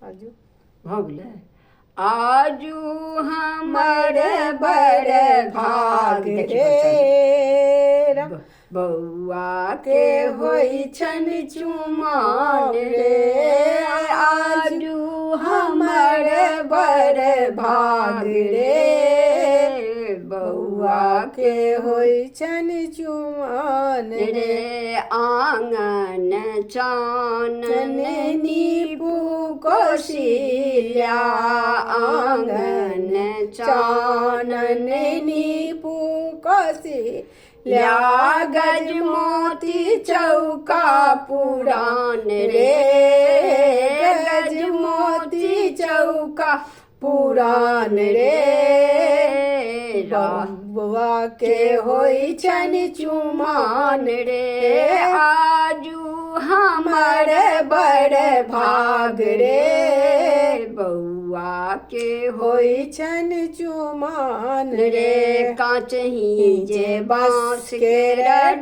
आजू भऽ गेलै। आजू हमर बड़ भाग रे बौआ के होइ छनि चुमाओन रे। आजू हमर बड़ भाग रे बौआ के होइ छनि चुमाओन रे। आंगन चानन नीपू कौशल्या आंगन चानन नीपू कौशल्या गजमोती चौका पुरान रे। गजमोती चौका पुरान रे। बौआ के होइ छनि चुमाओन रे। आजू हमर बड़ भाग रे बौआ के होइ छनि चुमाओन रे। काचही जे बाँस के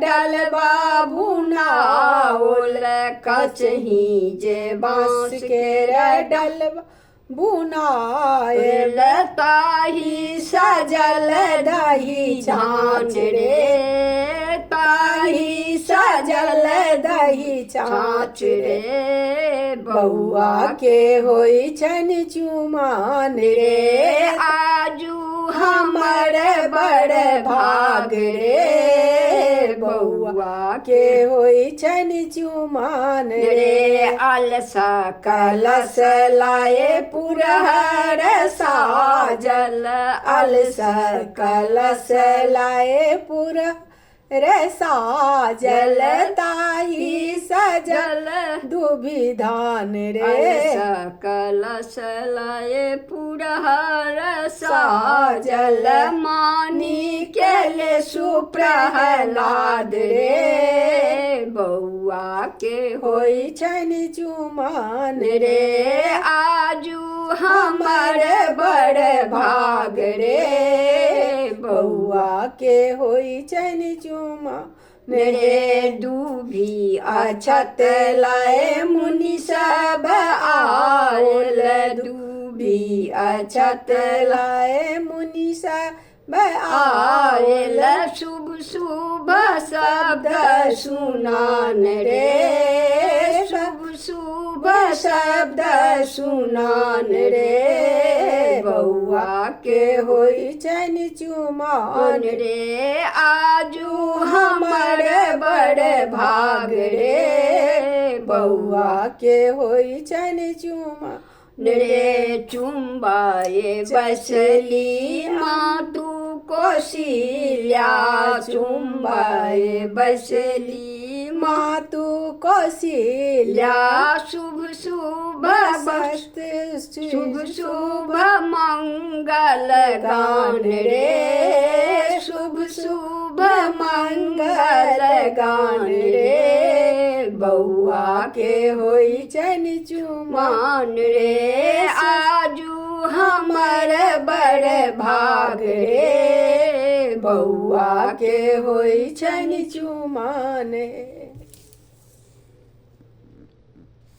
डलबा बुनाओल काचही जे बाँस के डलबा बुनाएल ताही सजल दही झाँझ रे। ताही सजल दही छाछ रे बौआ के होइ छनि चुमाओन रे। आजू हमर बड़ भाग रे बौआ के होइ छनि चुमाओन रे। अलस कलश लाए पुरहर साजल अलस कलश लाए पुरहर साजल ताही सजल दुभि धान रे। अलस कलश लाए पुरहर साजल मानी केले सुप्रहलाद रे बौआ के होइ छनि चुमाओन रे। आजू हमर बड़ भाग रे बौआ के होइ छनि चुमाओन रे। दूभी अछत लाए मुनि सब आयल दूभी अछत लाए मुनि सब आयल शुभ शुभ शब्द सुनान रे। शुभ शुभ शब्द सुनान रे बौआ के होइ छनि चुमाओन रे। आजू हमर बड़ भाग रे बौआ के होइ छनि चुमाओन रे। चुम्बाए बसली मातु कौशल्या चुम्बाए बसली मातु कौशल्या शुभ शुभ वस्त्र शुभ शुभ मंगल गान रे। शुभ शुभ मंगल गान रे बौआ के होइ छनि चुमाओन रे। आजू हमर बड़ भाग रे बौआ के होइ छनि चुमाओन।